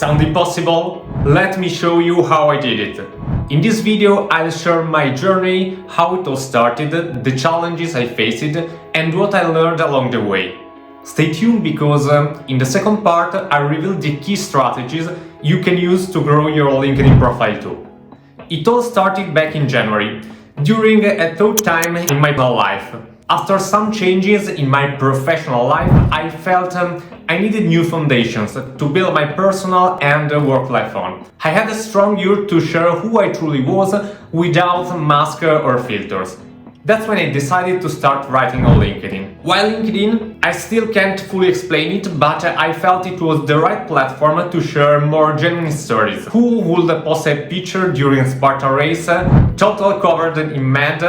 Sound impossible? Let me show you how I did it. In this video, I'll share my journey, how it all started, the challenges I faced, and what I learned along the way. Stay tuned because in the second part, I reveal the key strategies you can use to grow your LinkedIn profile too. It all started back in January, during a tough time in my life. After some changes in my professional life, I felt I needed new foundations to build my personal and work life on. I had a strong urge to share who I truly was without masks or filters. That's when I decided to start writing on LinkedIn. While LinkedIn, I still can't fully explain it, but I felt it was the right platform to share more genuine stories. Who would post a picture during a Spartan race, total covered in mud,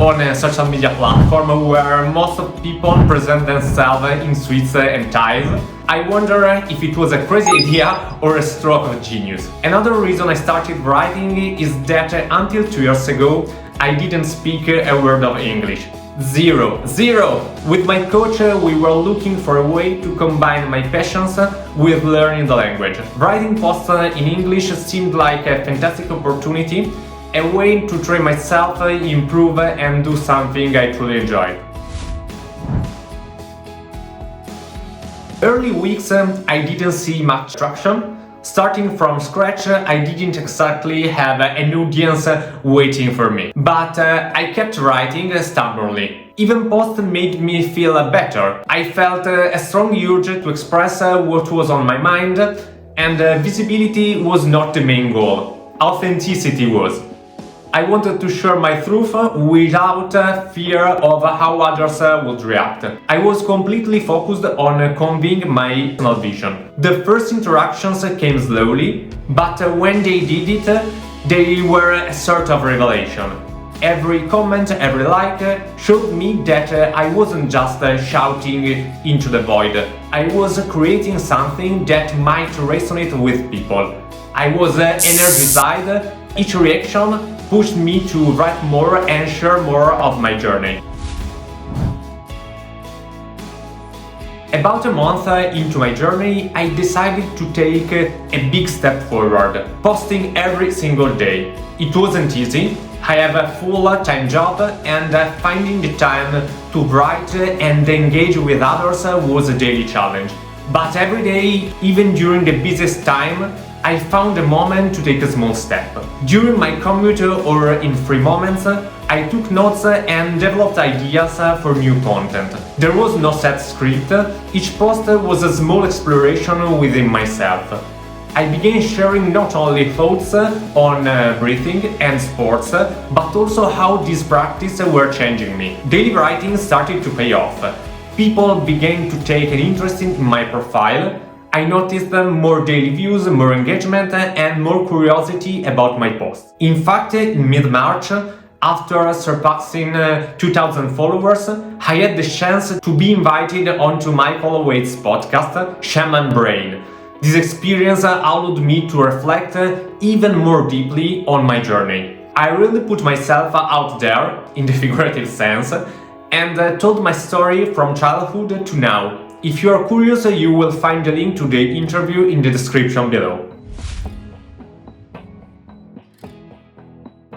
on a social media platform where most of people present themselves in suits and ties? I wonder if it was a crazy idea or a stroke of genius. Another reason I started writing is that until 2 years ago, I didn't speak a word of English. Zero. With my coach, we were looking for a way to combine my passions with learning the language. Writing posts in English seemed like a fantastic opportunity, a way to train myself, improve, and do something I truly enjoyed. Early weeks, I didn't see much traction. Starting from scratch, I didn't exactly have an audience waiting for me. But I kept writing stubbornly. Even posts made me feel better. I felt a strong urge to express what was on my mind, and visibility was not the main goal. Authenticity was. I wanted to share my truth without fear of how others would react. I was completely focused on conveying my personal vision. The first interactions came slowly, but when they did it, they were a sort of revelation. Every comment, every like showed me that I wasn't just shouting into the void. I was creating something that might resonate with people. I was energized. Each reaction pushed me to write more and share more of my journey. About a month into my journey, I decided to take a big step forward, posting every single day. It wasn't easy. I have a full-time job, and finding the time to write and engage with others was a daily challenge. But every day, even during the busiest time, I found a moment to take a small step. During my commute or in free moments, I took notes and developed ideas for new content. There was no set script, each post was a small exploration within myself. I began sharing not only thoughts on breathing and sports, but also how these practices were changing me. Daily writing started to pay off. People began to take an interest in my profile. I noticed more daily views, more engagement, and more curiosity about my posts. In fact, in mid-March, after surpassing 2,000 followers, I had the chance to be invited onto Michael Waite's podcast, Shaman Brain. This experience allowed me to reflect even more deeply on my journey. I really put myself out there, in the figurative sense, and told my story from childhood to now. If you are curious, you will find the link to the interview in the description below.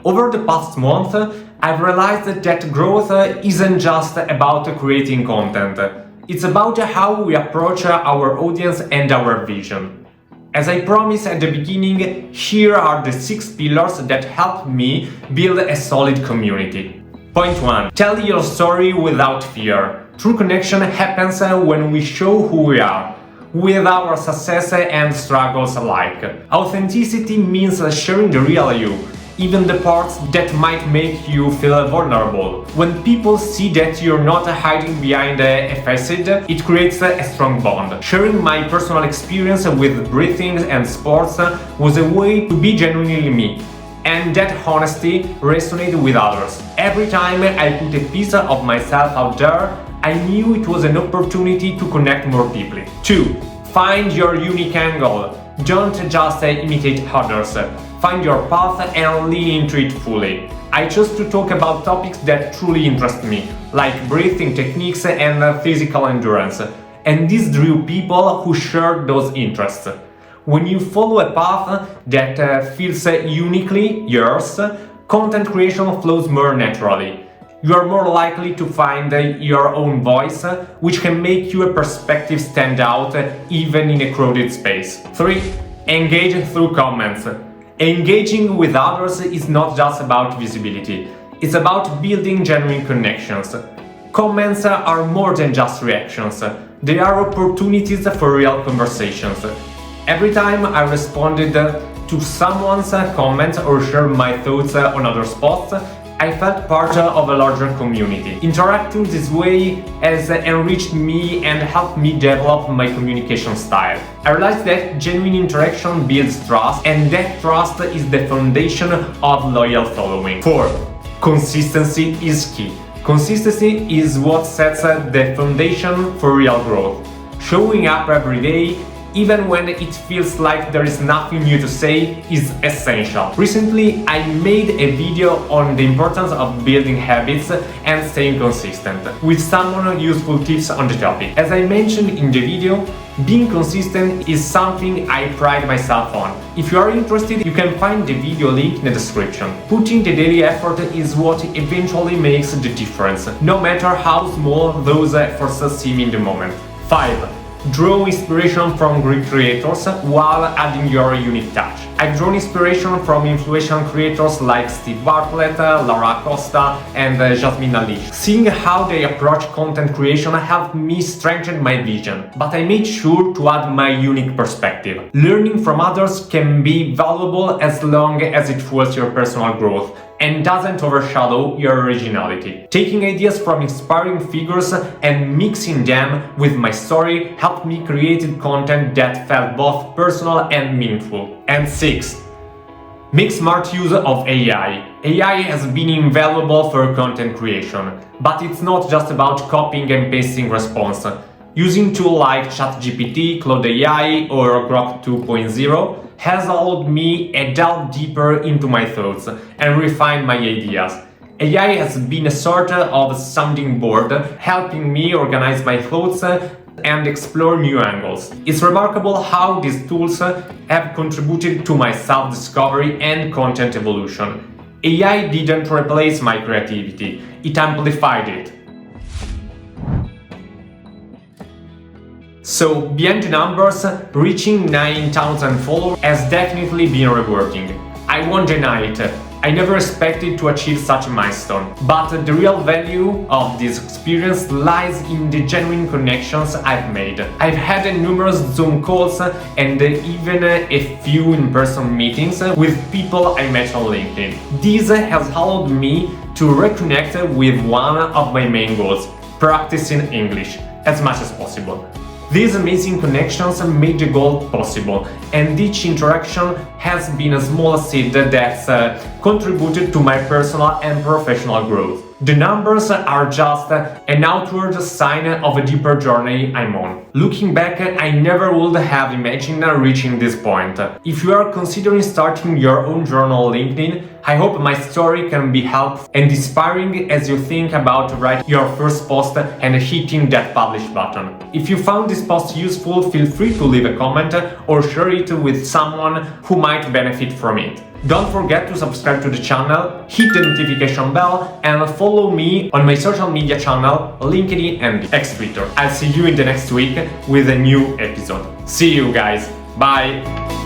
Over the past month, I've realized that growth isn't just about creating content. It's about how we approach our audience and our vision. As I promised at the beginning, here are the 6 pillars that helped me build a solid community. Point 1. Tell your story without fear. True connection happens when we show who we are, with our success and struggles alike. Authenticity means sharing the real you, even the parts that might make you feel vulnerable. When people see that you're not hiding behind a facade, it creates a strong bond. Sharing my personal experience with breathing and sports was a way to be genuinely me. And that honesty resonated with others. Every time I put a piece of myself out there, I knew it was an opportunity to connect more deeply. 2. Find your unique angle. Don't just imitate others. Find your path and lean into it fully. I chose to talk about topics that truly interest me, like breathing techniques and physical endurance. And this drew people who shared those interests. When you follow a path that feels uniquely yours, content creation flows more naturally. You are more likely to find your own voice, which can make your perspective stand out even in a crowded space. 3. Engage through comments. Engaging with others is not just about visibility, it's about building genuine connections. Comments are more than just reactions, they are opportunities for real conversations. Every time I responded to someone's comment or shared my thoughts on other posts, I felt part of a larger community. Interacting this way has enriched me and helped me develop my communication style. I realized that genuine interaction builds trust, and that trust is the foundation of loyal following. 4. Consistency is key. Consistency is what sets the foundation for real growth. Showing up every day, even when it feels like there is nothing new to say, is essential. Recently, I made a video on the importance of building habits and staying consistent, with some useful tips on the topic. As I mentioned in the video, being consistent is something I pride myself on. If you are interested, you can find the video link in the description. Putting the daily effort is what eventually makes the difference, no matter how small those efforts seem in the moment. 5. Draw inspiration from Greek creators while adding your unique touch. I've drawn inspiration from influential creators like Steve Bartlett, Lara Costa, and Jasmine Alish. Seeing how they approach content creation helped me strengthen my vision, but I made sure to add my unique perspective. Learning from others can be valuable as long as it fuels your personal growth and doesn't overshadow your originality. Taking ideas from inspiring figures and mixing them with my story helped me create content that felt both personal and meaningful. And 6. Make smart use of AI. AI has been invaluable for content creation, but it's not just about copying and pasting response. Using tools like ChatGPT, Claude AI, or Grok 2.0 has allowed me to delve deeper into my thoughts and refine my ideas. AI has been a sort of sounding board, helping me organize my thoughts and explore new angles. It's remarkable how these tools have contributed to my self-discovery and content evolution. AI didn't replace my creativity, it amplified it. So, beyond the numbers, reaching 9,000 followers has definitely been rewarding. I won't deny it, I never expected to achieve such a milestone. But the real value of this experience lies in the genuine connections I've made. I've had numerous Zoom calls and even a few in-person meetings with people I met on LinkedIn. This has allowed me to reconnect with one of my main goals, practicing English as much as possible. These amazing connections made the goal possible, and each interaction has been a small seed that's contributed to my personal and professional growth. The numbers are just an outward sign of a deeper journey I'm on. Looking back, I never would have imagined reaching this point. If you are considering starting your own journal on LinkedIn, I hope my story can be helpful and inspiring as you think about writing your first post and hitting that publish button. If you found this post useful, feel free to leave a comment or share it with someone who might benefit from it. Don't forget to subscribe to the channel, hit the notification bell, and follow me on my social media channel, LinkedIn and X-Twitter. I'll see you in the next week with a new episode. See you guys, bye!